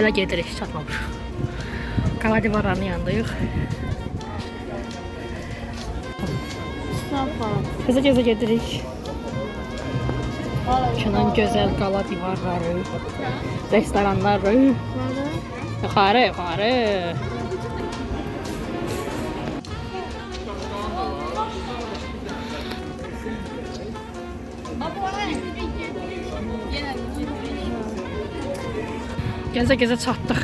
Hələ gedirik, çatmamışıq. Qala divarlarının yanındayıq. Gəzə-gəzə gedirik. Şunun gözəl qala divarları, restoranları. Yuxarı, yuxarı. Gəzə-gəzə çatdıq.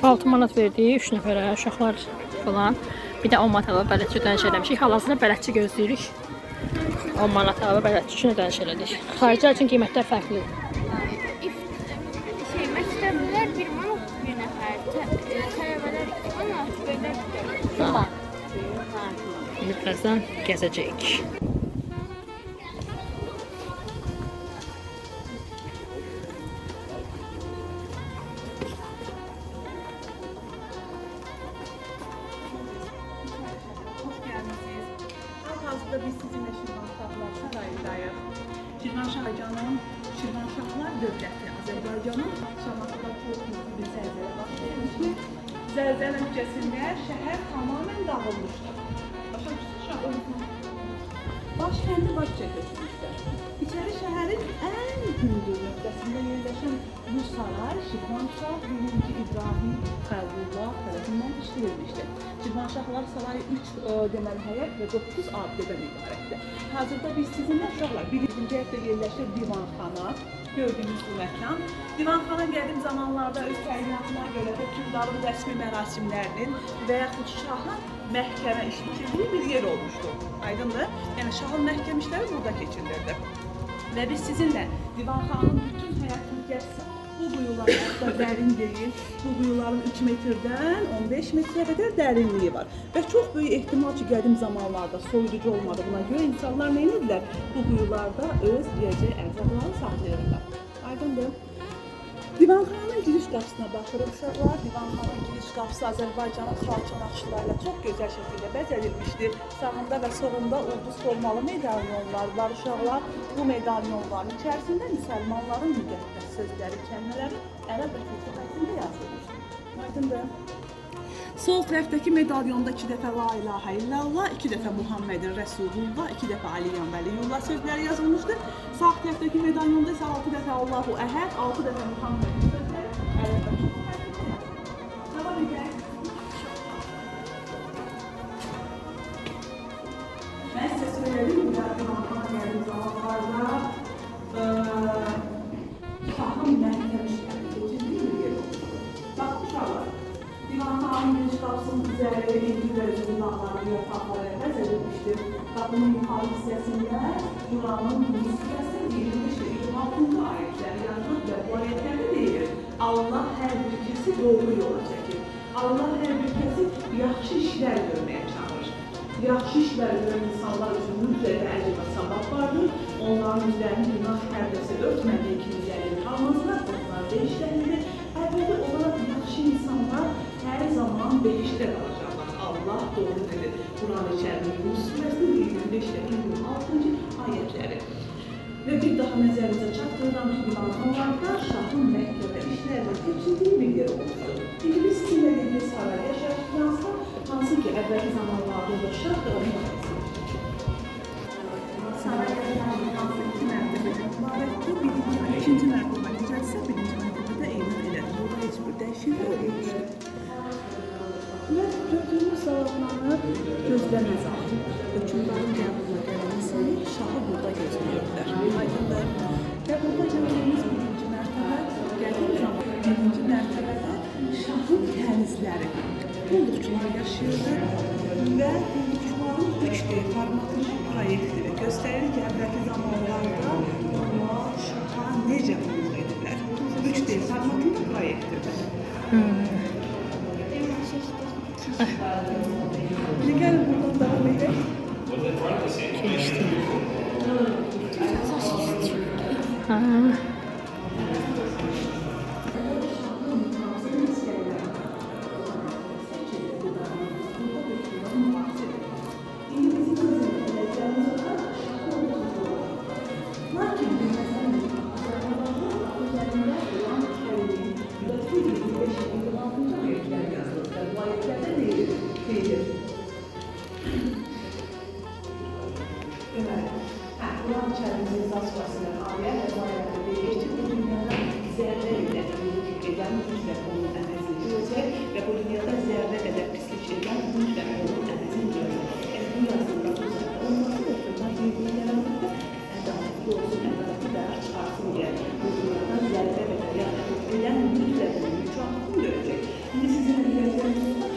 Altı manat verdik 3 nəfərə, uşaqlar falan. Bir də 10 manat əlavə bələdçi ödəniş eləmişik. Hal-hazırda bələdçi gözləyirik. 10 manat əlavə bələdçi üçün ödəniş elədik. Xaricilər üçün qiymətlər fərqli. Məktəblər 1 manat bir nəfər, tələbələr 2 manat, belə. Birazdan gəzəcəyik. Hal-hazırda biz sizinlə Şirvanşahlar sarayındayıq. Şirvanşahlar dövləti Azərbaycanın Şamaxıda çox mühüm bir zəlzələ baş vermişdir. Zəlzələ nəticəsində şəhər tamamilə dağılmışdır. Başkəndi baş çəkmişdir. İçəri şəhərin ən hündür nöqtəsində yerləşən bu saray Şirvanşah 1. İbrahim Xəlqullah tərəfindən işlədilmişdir. Şirvanşahlar sarayı 3 deməli həyət və 9 abidədən ibarətdir. Hazırda biz sizinlə uşaqlar 1-ci həyətdə yerləşir divanxana. Gördüyünüz bu məkan. Divanxana qədim zamanlarda öz təyinatına görə hökmdarın rəsmi mərasimlərinin və yaxud şahın məhkəmə işləyildiyi bir yer olmuşdur. Aydındır? Yəni şahın məhkəmə işləri burada keçirilirdi. Və biz sizinlə divanxananın bütün həyatını gəzsək, bu quyular da dərin deyil. Bu quyuların 3 metrdən 15 metrə qədər dərinliyi var. Və çox böyük ehtimal ki, qədim zamanlarda soyuducu olmadığına görə insanlar nə edirlər? Bu quyularda öz yiyəcək ərzaqlarını saxlayırlar. Aydındır? Divanxananın giriş qapısına baxırıq uşaqlar. Divanxananın giriş qapısı Azərbaycanın xalça naxışlarıyla çox gözəl şəkildə bəzədilmişdir. Sağında və solunda ulduz formalı medalyonlar var uşaqlar. Bu medalyonların içərisində müsəlmanların müqəddəs sözləri, kəlmələri ərəb və türk dilində yazılmışdır. Aydındır? Sol tərəfdəki medalyonda 2 dəfə La ilahə illallah, 2 dəfə Muhammedin Rəsulullah, 2 dəfə Aliyyən Vəliyullah sözləri yazılmışdır. Sağ tərəfdəki medalyonda isə 6 dəfə Allahu Əhəd, 6 dəfə Muhammedin sözləri ərəb və türk dilində. Devam edək. Mən sizə söylədim, divanxana gəldiyi zamanlarda şahın məhkəmə işləri keçirdiyi bir yer olmuşdur. Bax, uşaqlar. Divanxananın giriş qapısının üzəri, İncil və Zülmaqları, yarpaqları bəzədilmişdir. Qapının yuxarı hissəsində Quranın surəsi 25-26 ayətləri yazılıb və bu ayətlərdə deyilir: Allah hər bir kəsi doğru yola çəkir. Allah hər bir kəsi yaxşı işlər görməyə çağırır. Yaxşı işlər görən insanlar üçün mütləq əcr və savab vardır. Onların üzərinin günah pərdəsi örtmədiyi kimi zəlir qalmazlar, onlar değişlənilir. Əlbəttə olaraq yaxşı insanlar hər zaman behiştdə qalacaqlar. Allah doğru dedi. Quran-ı Kərimin Yunus surəsinin 25-26 ayətləri. Və bir daha nəzərinizə çatdırıram ki, divanxanalarda şahın məhkəmə işlərini keçirdiyi bir yer olmuşdur. İndi biz sizinlə dediyi saray yaşayacaqsa, hansı ki, əvvəlki zamanlarda da şah da onu saray yaşayacaqsa 2 mərtəbədən ibarətdir. İkinci mərtəbə necəsə, birinci mərtəbədə eynən elədir. Burada heç bir dəyişiklik olmuşdur. Və gördüyümüz salonları gözləməz alır. Hökmdarın qəbuluna gələn insanı şahı burada gözləyirlər. Aydındır. Və burada gördüyümüz birinci mərtəbə qədim zaman. Birinci mərtəbədə şahın kənizləri, qulluqçular yaşayırlar və qulluqçuların 3D formatlı proyektini göstərir ki, əvvəlki zamanlarda onlar şaha necə qulluq edirlər. 3D formatında proyektdir. Gəlin buradan davam edək. Ha. Kur'an çerçevesinin ayet ve ayette deyir ki, bu dünyada zerre ilə iyilik edən mütləq onun əvəzini görəcək və bu dünyada zərrə qədər pislik edən mütləq onun əvəzini görəcək. Bu yazıda bu zərrə olması yoxdur. Bir-birlərində ədalətli olsun, ədalətli qərar çıxarsın deyə bu dünyada zərrə qədər yaxşılıq edən mütləq onun mükafatını görəcək. İndi sizin əvəzləriniz var.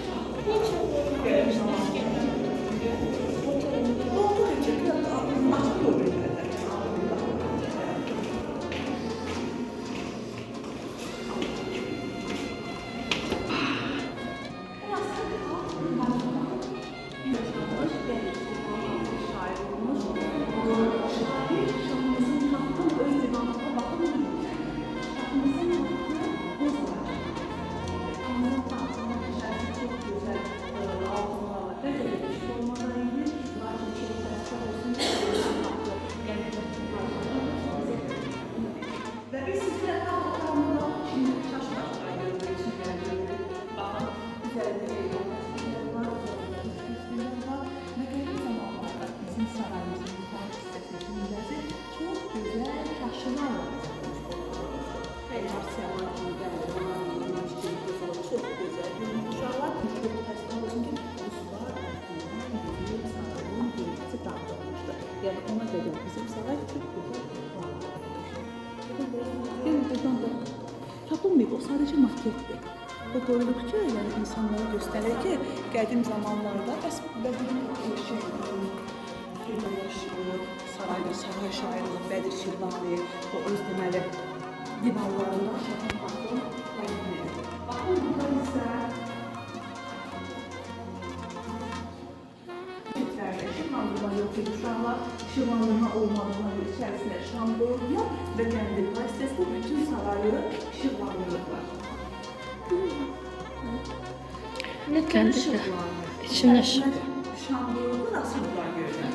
Yani ona göre bizim saray çok güzel. Yani buradan da tapılmayıb, o sadece makettir. O koydukça yani insanlara gösterir ki geldiğim zamanlarda aslında bir şey sarayda saray şairi Bedir Şirvani o öz deməli divanlarında şəhər haqqında təqdim. Baxın burada isə Şirvanlılar yok idi. Uşaqlar Şirvanlılar olmadığına göre içərisində şam qoyurlar və kəndi vasitəsilə bütün sarayı Şirvanlılar. Kendi içinde şam qoyurlar asılıqlar görürlər.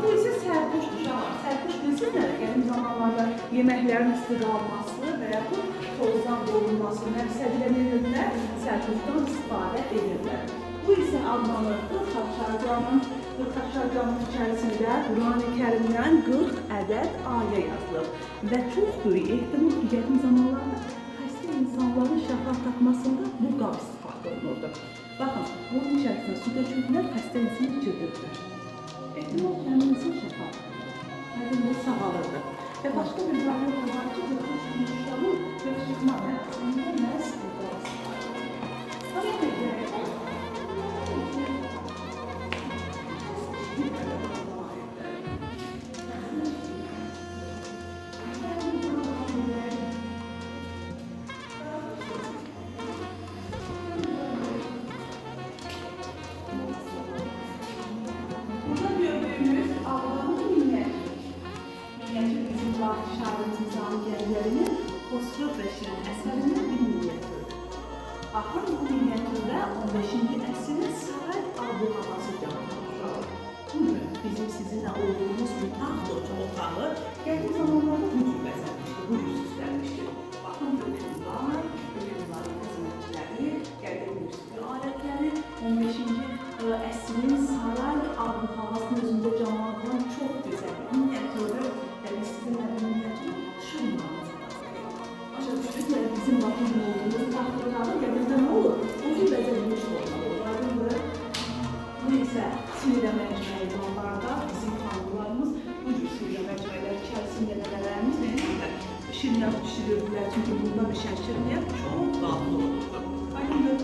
Bu isə sərpuş uşaqlar. Sərpuş bilsinlər, qədim zamanlarda yeməklərin isti qalması və yaxud tozdan qorunması məqsədlənirlər, sərpuşdan istifadə edirlər. Bu isə adlanır 40 Haşarcamın içərisində Quran-ı Kərimdən 40 ədəd ayə yazılıb və çox böyük ehtimal ki, qədim zamanlarda xəstə insanların şəfa tapmasında bu qab istifadə olunurdu. Baxın, bunun içərisində su döküldülər, xəstə insan içirdilər. Ehtimal kəndimizin şəfa, bu sağalırdı. Və başqa bir zaman var ki, bu uşağın göz çıxmaq məqsədində məhz burada istifadə. Xosrov Bəşirin əsərinin bir minyatürüdür. Baxın, bu minyatürdə 15-ci əsrin saray ab-havası canlanır. Bugün bizim sizinlə olduğumuz bu taxt otağı qədim zamanlarda bu cür bəzənmişdir, bu cür süslənmişdir. Baxın, hökümdarların xidmətçiləri, qədim musiqi alətləri 15-ci əsrin saray ab-havasının özündə canlanan çox gözəl minyatürü və sizinlə bu minyatürü şunlardır. Bizim bakımda olduğumuz taxtaları qəbirdə nə olur? Uzun bəzənmiş olmalıdır. Bu isə Sirə məcmuələrdə bizim tanrılarımız bu cür Sirə məcmuələr içərisində nələrimiz neyəndə şirniyyat pişirirdilər. Çünki bunda pişən şirniyyat çox qatlı olurdu. Aydındır.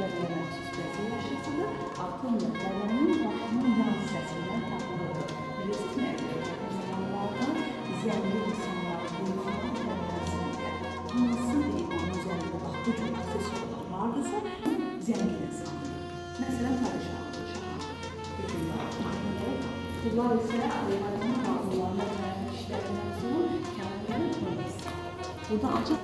Qəbələ məxsus gəzi yaşasıdır. Atınla qələmin başının yan hissəsindən tapılır. Bilirsiniz nə edir? Zamanlardan zəngin insanların dünyanın tərəfəsində hansı heyvanın üzərində bax bu cür aksesuarlar vardırsa, zəngin insandır. Məsələn, padişahdır, şahdır. Bunlar isə hayvanın qanunlarına və işlərindən sonra kəmərlərin koyması. Burada açıq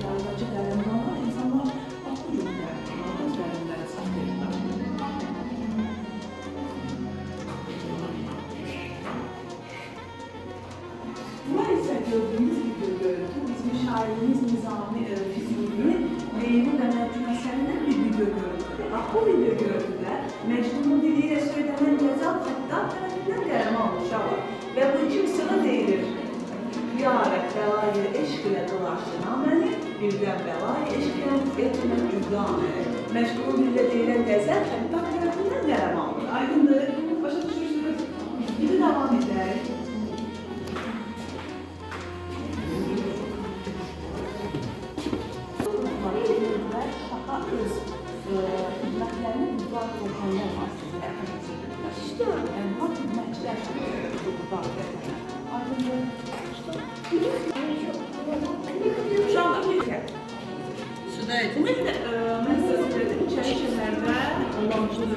yazıcı qələmlərlə insanlar bax bu cür qələmlərə saxlayırlar. Bunlar isə gördüyünüz bir görüntü bizim şairimiz Nizami Füzuli'nin Leyli və Məcnun əsərindən bir video görüntüdür. Bax bu video görüntüdə Məcnunun dili ilə söylənən qəzal Xəttab tərəfindən qələmə alınmışlar və bu iki mısıra deyilir. Yarək bəlayı eşq ilə dolaşına məni, birdən bəlayı eşq ilə etmə cüzdanı. Məcnunun dili ilə deyilən qəzal Xəttab tərəfindən qələmə alınır. Aydındır, başa düşürsünüz. Gibi devam edək. Şaha öz xidmətlərini qurban qoğanlar vasitəsilə əməkçidirlər. İşte var xidmətçilər qurban qoğanlar. Aydındır. Uşaqlar, ümumiyyətlə, mən sizə söylədim, içəri şəhərdə olanmışdır.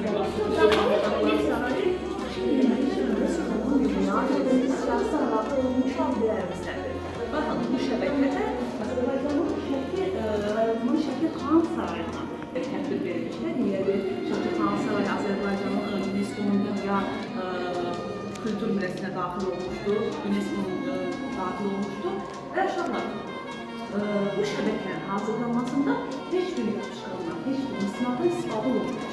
Siyasi arada olmuş abilərimizlədir. Baxın, bu şəbəkədə Azərbaycanın Şəki Xan Sarayına tədbir verilmişdir. Niyyədir, Şəki Xan Sarayı Azərbaycanın UNESCO-nun dünya kültür mirəsinə daxil olmuşdur. UNESCO-nun daxil olmuşdur. Və uşaqlar, bu şəbəkənin hazırlanmasında heç bir yapışqandan, heç bir isnatdan istifadə olunmuşdur.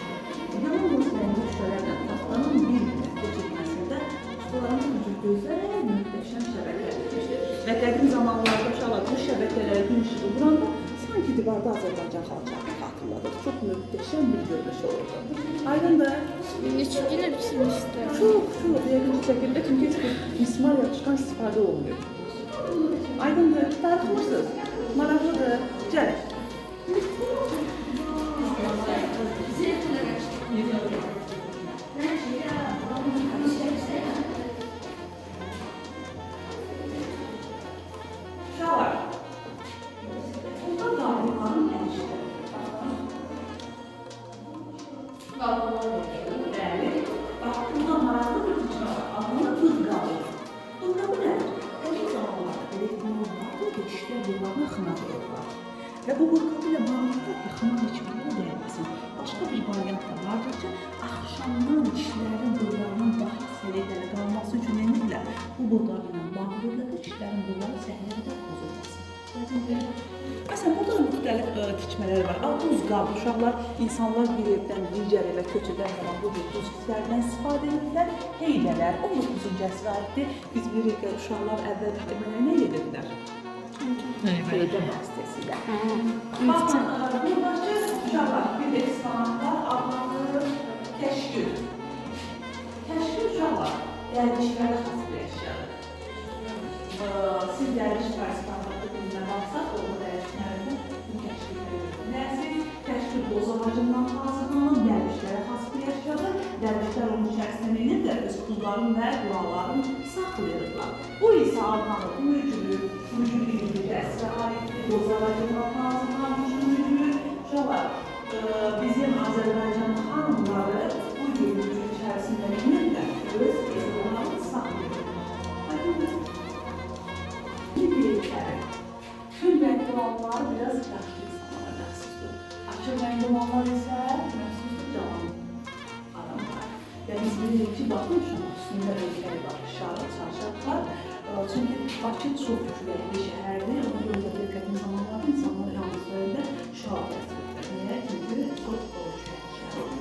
Yalnız rəngli şüşələrlə taxtanın bir müddət keçirilməsində ustaların bu gözəl, möhtəşəm şəbəkə edilmişdir. Və qədim zamanlarda uşaqlar bu şəbəkələrə gün işığı vuranda sanki divarda Azərbaycan xalçağını xatırladır. Çox möhtəşəm bir görünüş olurdu. Aydındır? Neçə günə bitirmişdi? Çox, yaxın şəkildə çünki heç bir mismar yapışqan istifadə olmuyor. Aydındır? Darıxmırsınız. Maraqlıdır. Gəlin. Uşaqlar, burada qadınların əlişdir. Bəli, bax, burada maraqlı bir tüccar var. Adını Duz qalır. Burada bu nədir? Qədim zamanlarda belə qulluqlarda keçişlər yollarına xına qoyurlar. Və bu qurqabı ilə bağlıdır ki, xına içməyə dəyməsin. Başqa bir variant da vardır ki, axşamdan kişilərin qullarının daha səliqəli qalması üçün emirlər. Bu qurqabı ilə bağlıdır ki, kişilərin qulları səhnədə pozulmasın. Məsələn, burada da müxtəlif tikmələr var. Duz qabı, uşaqlar, insanlar bir evdən digər evə köç edən zaman bu cür duz kislərdən istifadə edirlər. Heybələr, 19-cu əsrə aiddir. Biz bilirik ki, uşaqlar əvvəl nə edirdilər? Heydə vasitəsilə. Baxın, buradakı uşaqlar bir eksponatlar adlanır kəşkül. Kəşkül uşaqlar, dərvişlərə xas bir əşyadır. Siz dərviş parasipanlarda bilinə baxsaq, orada dərvişlərdə bu kəşküllər yoxdur. Nəsil, kəşkül boz ağacından hazırlanır, dərvişlərə xas bir əşyadır. Dərvişlər onun içərisində edirlər, öz pulların və duaların saxlayırlar. Bu isə adlanır, bu mücülür, əsrə aiddir, boz ağacından hazırlanmış mücülür. Uşaqlar, bizim Azərbaycan xanımları bu mücülür içərisində edirlər, öz ezonlarını saxlayırlar. Tüm renkli olanlar biraz yaşlı insanlara məxsusdur. Açıq renkli olanlar isə məxsusdur cavan adamlar. Və biz bilirik ki, baxın, üstündə renkləri var, şarap, çarşaf var. Çünki Bakı çox küçüləkli bir şəhərdir. Ona görə də bir qədim zamanlarda insanlar yalnızlarında şarap əsirdir. Niyə? Çünki çox küçüləkli şəhərdir.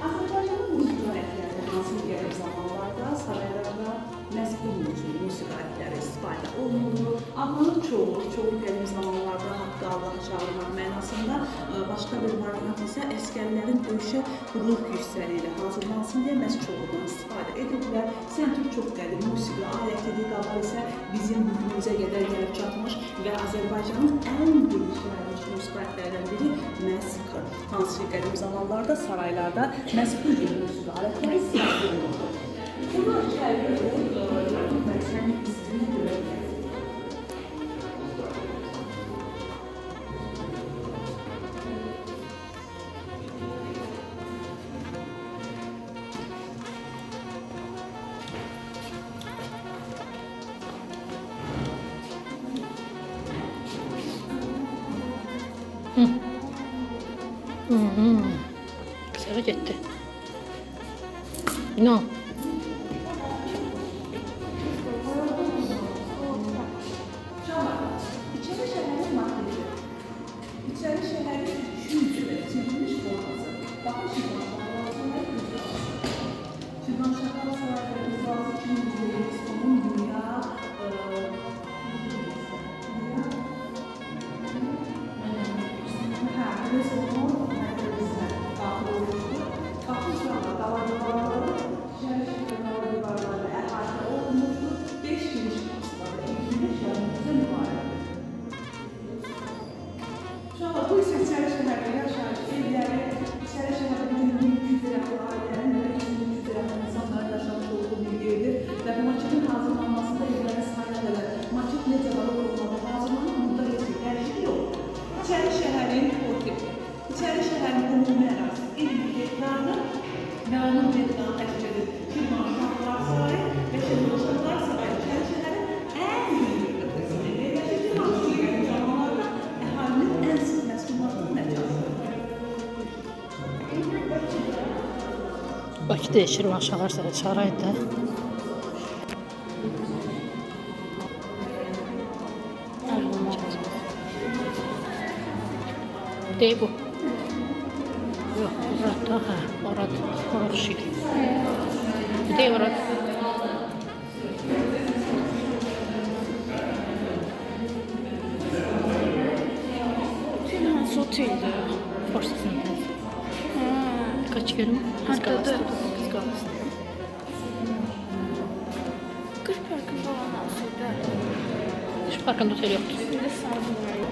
Azərbaycanın musiqi alətlərinin hansı qədim zamanlarda saraylarda məhz bu musiqi musiqi alətləri istifadə olunur. Adların çoxu qədim zamanlarda haqqı Allaha çağırmaq mənasında, başqa bir variant isə əsgərlərin döyüşə ruh yüksəliyi ilə hazırlansın deyə məhz çoxundan istifadə edirlər. Səntur çox qədim musiqi alətidir, qalar isə bizim bugünümüzə qədər gəlib çatmış və Azərbaycanın ən geniş yayılmış musiqi alətlərindən biri məhz kır. Hansı ki, qədim zamanlarda saraylarda məhz bu cür musiqi alətləri istifadə olunurdu. Bunu şəhərdə məqsənin istəyini görürlər. Sarı getdi. No. İçəri şəhərin maddəsi. İçəri şəhərin 200 ilə çevrilmiş forması. Baxın Şirvanşahlar Sarayları İzlası 2008 onun dünya restorun mərkəzinə daxil olmuşdur. Baxın Daladıvarları, şəhər Daladıvarları əhatə olunmuşdur. 5 giriş kapısıları, ilgili şəhərimizdə mübarəkdir. Uşaqlar, bu isə İçəri şəhərdə yaşayış evləri, İçəri şəhərdə günlük 200 yaxın ailələrin və 200 yaxın insanların yaşamış olduğu bir yerdir. Və bu maçın hazırlanmasında evlərin sayına qədər maçın necə var olmalı hazırlanır, burada heç bir dəyişik yox. İçəri şəhərin portreti, İçəri şəhərin ümumi ərazisi, 50 hektardır və onun meydanı təşkil edir. Şirvanşahlar Sarayı və Şirvanşahlar Sarayı İçəri şəhərin ən böyük nöqtəsidir. Və Şirvanşahlar zamanlarda əhalinin ən sıx məskunlaşdığı məcazıdır. Bakıda Şirvanşahlar Sarayıdır. Değil bu. Yok, orada, ha, orada şey. Değil orada. Otel hansı oteldi? Forsasın. Kaç görüm? Hardadır? Kızgalasın. Qış parkında olan hansıydı? Şu parkında otel yoktu. Şimdi sağlığı var.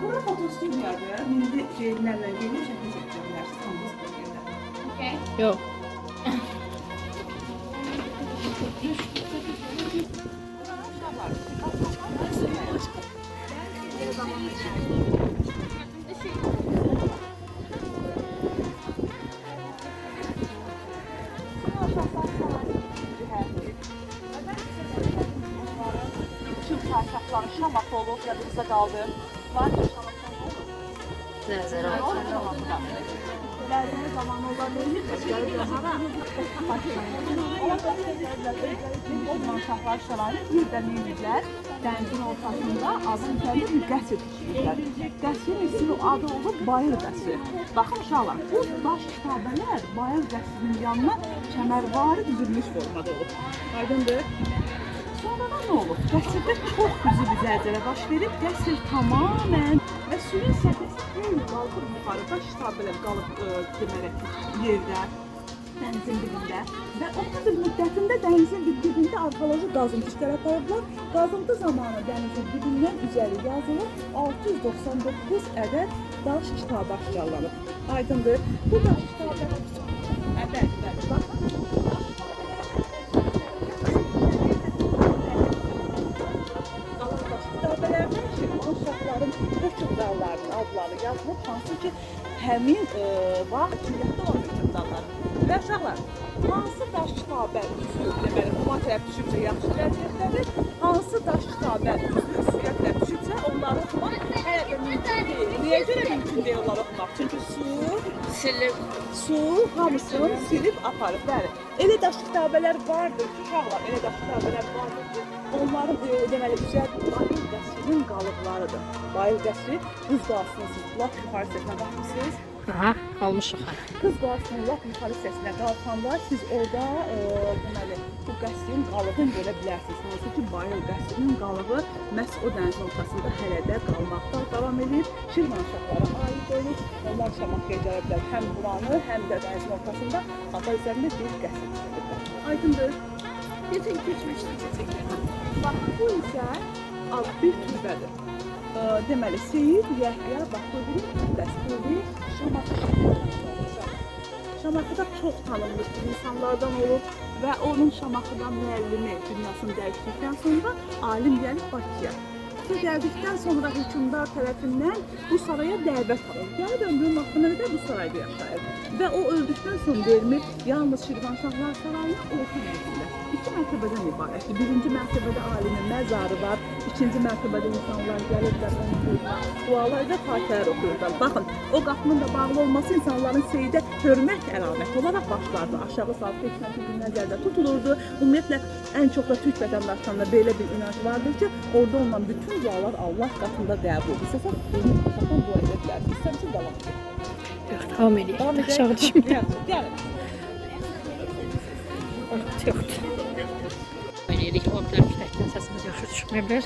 Burada fotostudiyadır. İndi şeylərlə gelib şəkil çəkəcək bilərsiniz. Hamınız bu yerdə. Okay. Yok. Türk paytaxtları Şamaxı olub, yadınızda qaldı. Var ya Şamaxı olub. Nəzərə al. Ləzəli zamanı onlar neyini göstərir? Şirvanşahlar Sarayı birdə neyirlər? Dənizin ortasında adın üzərində bir qəsr tikirlər. Qəsrin ismi adı olub Bayır qəsri. Baxın uşaqlar, bu daş kitabələr Bayır qəsrinin yanına kəmərvari düzülmüş formada olub. Aydındır? Sonradan nə olub? Qəsrdə çox güclü bir zəlzələ baş verib, qəsr tamamən və suyun səviyyəsi xeyli qalxıb yuxarı, daş kitabələr qalıb deməli yerdə, dənizin dibində və 30 il müddətində dənizin dibində arxeoloji qazıntı işləri aparıblar. Qazıntı zamanı dənizin dibindən üzəri yazılıb 699 ədəd daş kitabı aşkarlanıb. Aydındır? Bu daş kitabları ədəd, baxın. Kitabələrdə Şirvanşahların hökmdarlarının adları yazılıb, hansı ki həmin vaxt cümlədə olan hökmdarlar. Və uşaqlar, hansı daş kitabə üzü deməli, kuma tərəf düşübsə yaxşı vəziyyətdədir. Hansı daş kitabə üzrə sürətlə düşübsə, onları oxumaq hələ də mümkün deyil. Niyə görə mümkün deyil onları oxumaq? Çünki su hamısını silib aparıb. Bəli. Elə daş kitabələr vardır ki, uşaqlar, elə daş kitabələr vardır ki, onların deməli üzər Bayıl qəsrinin qalıqlarıdır. Bayıl qəsri Qız Qalasının siz lap yuxarı hissəsinə baxmışsınız. Aha, almışıq. Qız Qalasının lap yuxarı hissəsinə qalxanda siz orada deməli bu qəsrin qalığını görə bilərsiniz. Hansı ki, Bayıl qəsrinin qalığı məhz o dənizin ortasında hələ də qalmaqda davam edir. Şirvanşahlara aid olur. Onlar Şamaxıya gələ bilər həm buranı, həm də dənizin ortasında ada üzərində bir qəsr tikiblər. Aydındır. Geçen keçmişdik. Bax, bu isə bir türbədir. Deməli, Seyid Yəhya Baturi dəsturi Şamaxı şəhərindən olacaq. Şamaxıda çox tanınmış insanlardan olub və onun Şamaxıdan müəllimi dünyasını dəyişdikdən sonra alim gəlib Bakıya. Gəldikdən sonra hökmdar tərəfindən bu saraya dəvət alınır. Gəlib ömrünün vaxtına qədər bu sarayda yaşayır. Və o öldükdən sonra vermir yalnız Şirvanşahlar sarayına orta mərtəbədə. 2 mərtəbədən ibarətdir. Birinci mərtəbədə alimin məzarı var. İkinci mərtəbədə insanlar gəlirlər, onu duyurlar. Dualarda fatihələr oxuyurlar. Baxın, o qapının da bağlı olması insanların Seyidə hörmət əlaməti olaraq başlardı. Aşağı salıb hikməti bir nəzərdə tutulurdu. Ümumiyyətlə, ən çox da Türk vətəndaşlarında belə bir inanc vardır ki, orada olan bütün dualar Allah qatında qəbul. İstəsən, aşağıdan dua edə bilərsiniz. İstəsən, davam edin. Yox, davam edək. Aşağı düşmür. Gəlin. Yoxdur. Oynayırıq, o bilər küləkdən səsimiz yaxşı düşməyə bilər.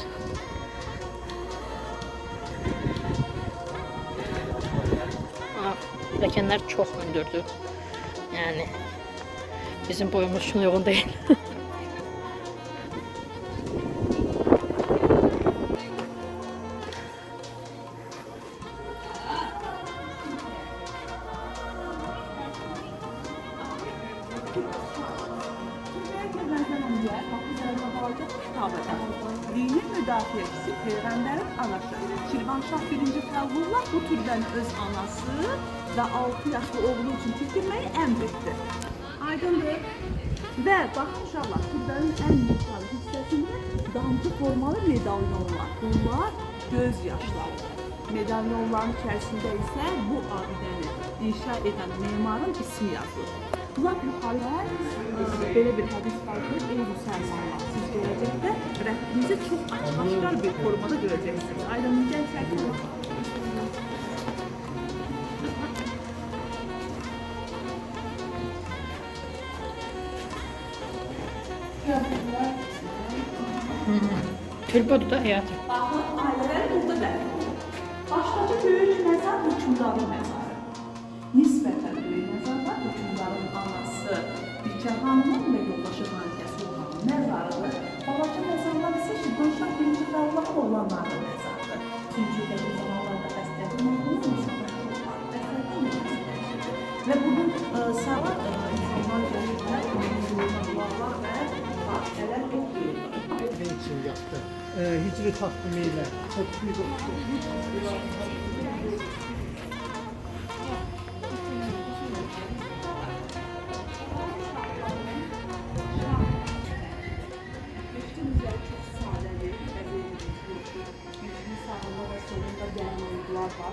Pilləkənlər çox hündürdür. Yəni, bizim boyumuz şuna uyğun deyil. Dinin müdafiəçisi Peyğəmbərin anası Şirvanşah 1-ci Fəğullah bu türbəni öz anası və 6 yaşlı oğlu üçün tikdirməyi əmr etdi. Aydındır. Və baxın uşaqlar, türbənin ən yuxarı hissəsində damcı formalı medalyonlar. Bunlar göz yaşları. Medalyonların içərisində isə bu abidəni inşa edən memarın ismi yazılır. Lap yuxarıya belə bir hədis var ki, ey müsəlmanlar, siz gələcəkdə Rəbbinizi çox açıq-aşkar bir formada görəcəksiniz. Aydın, gəl çəkin. Türbədir də həyatı. Baxın, ailələr burada dəfn olunur. Başdakı böyük məzar hökmdarın məzarı. Nisbətən böyük məzarlar hökmdarın anası Bikə xanımın və yoldaşı Xankəsi olanın məzarıdır. Balaca məzarlar isə Şirvanşah 1-ci Fəğullahın oğlanların məzarıdır. Çünki bu zamanlarda bəstədir, məqlunun insanlar çox var, bəstədir məzarıdır. Və bugün sağlar insanlar gəlirlər, dualar və fatihələr oxuyurlar. Ne için yaptı? Hicri takvimiyle çok büyük oldu.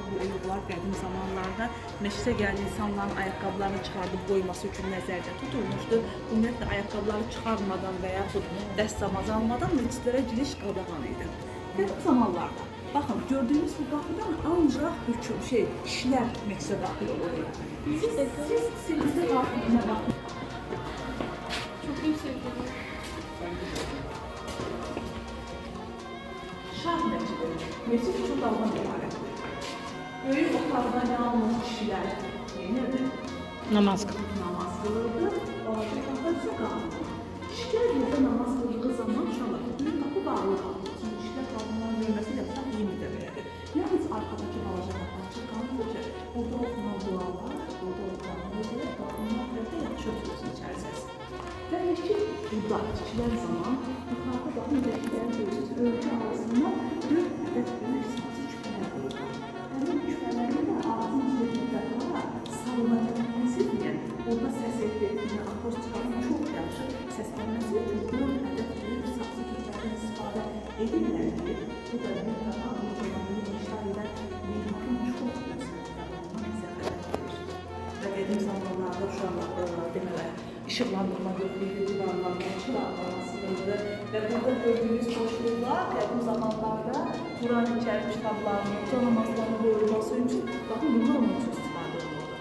Bu oyuqlar qədim zamanlarda məşqə gələn insanların ayaqqabılarını çıxardıb qoyması üçün nəzərdə tutulmuşdu. Ümumiyyətlə, ayaqqabıları çıxarmadan və yaxud dəstəmaz almadan məscidlərə giriş qadağan idi. Qədim zamanlarda, baxın, gördüyünüz bu qapıdan ancaq kişilər məscidə daxil olurlar. Siz silizdə daxilinə baxın. Çok iyi sevdim. Şah məscidi, məscid üçün dalğan ibarətdir. Böyük otaqda yalnız kişilər yenirdi. Namaz qılır. Namaz qılırdı. Balaca qapı isə qalırdı. Kişilər burada namaz qıldığı zaman uşaqlar böyük qapı bağlı qalırdı. Çünki kişilər qadınların görməsi yapsaq yeni də belədir. Yalnız arxadakı balaca qapı açıq qalırdı ki, orada oxunan dualar, orada oxunan müzəyə qadınlar tərəfdə yaxşı ötürsün içərisəsi. Və məscid burada tikilən zaman yuxarıda baxın vəkillərin görürsünüz. Örgü arasından 4 ədəd böyük sazı küpələr qoyulur. Həmin küpələrin də ağzın üzərində qalaraq salınacaq. Orada səs etdiyi, akustikasının çox yaxşı səslənməsi edirlər ki, bu da bir daha Anadolu'nun inşa edən mümkün çox və qədim zamanlarda uşaqlar deməli, işıqlandırma yoxlaydı, divarlardan çıraqlanmasıydı və burada gördüyünüz qoşullar qədim zamanlarda Quran-ı Kərim kitablarının, namazlarının qoyulması üçün daha bunlar onun üçün istifadə olunurdu.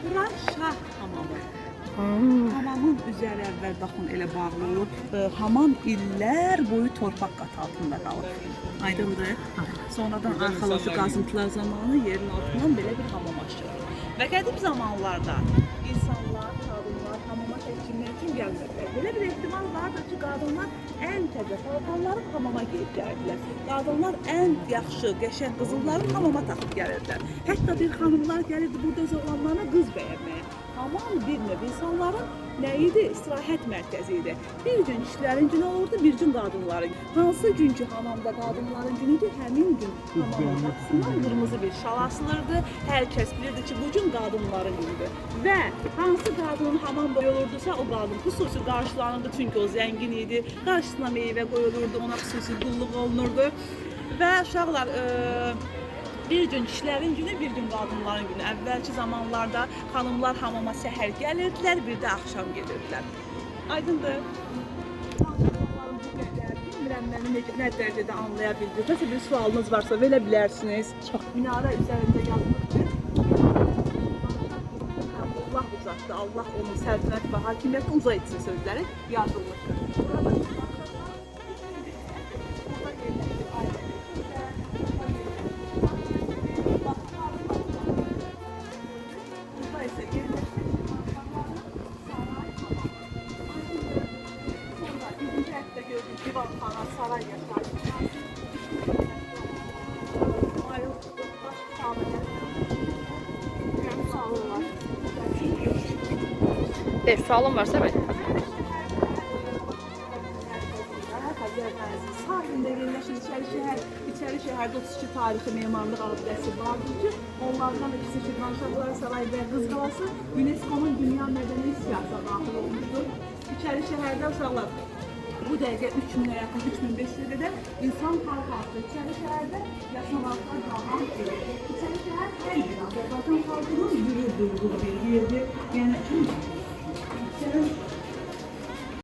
Bura şah hamamı. Hamamın üzəri əvvəl baxın elə bağlı olub. Hamam illər boyu torpaq qatı altında qalıb. Aydındır? Sonradan arxeoloji qazıntılar zamanı yerin altından belə bir hamam açılır. Və qədim zamanlarda insanlar, qadınlar hamama çəkilmək üçün gəlmirlər. Belə bir ehtimal vardır ki, qadınlar ən təzə paltarları hamama geyib gəlirdilər. Qadınlar ən yaxşı, qəşəng qızılları hamama taxıb gəlirdilər. Hətta bir xanımlar gəlirdi burada öz oğlanlarına qız bəyənməyə. Hamam bir növ insanların nə idi? İstirahət mərkəzi idi. Bir gün kişilərin günü olurdu, bir gün qadınların. Hansı günkü hamamda qadınların günüdür, həmin gün hamamın qapısından qırmızı bir şal asılırdı. Hər kəs bilirdi ki, bu gün qadınların günüdür. Və hansı qadının hamam qoyulurdusa, o qadın xüsusi qarşılanırdı, çünki o zəngin idi. Qarşısına meyvə qoyulurdu, ona xüsusi qulluq olunurdu. Və uşaqlar, bir gün kişilərin günü, bir gün qadınların günü. Əvvəlki zamanlarda xanımlar hamama səhər gəlirdilər, bir də axşam gedirdilər. Aydındır? Bilmirəm məni nə dərəcədə anlaya bildiniz. Nəsə bir sualınız varsa verə bilərsiniz. Çox. Minarə üzərində yazılıbdır. Allah uzatdı, Allah onun səltənət və hakimiyyəti uzaq etsin sözləri yazılmışdır. Divanxana, saray yaşayır. Bir sualım varsa ben. Sahildə yerləşir İçəri şəhərdə 32 tarixi memarlıq abidəsi vardır ki, onlardan ikisi Şirvanşahlar Sarayı və Qız Qalası UNESCO-nun Dünya Mədəni Siyasətə daxil olmuşdur. İçəri şəhərdə uşaqlar bu dəqiqə 3000-ə yaxın, 3500-ə qədər insan xalqı İçəri şəhərdə yaşamakta davam edir. İçəri şəhər hər bir Azərbaycan xalqının yürür durduğu bir yerdir. Yəni,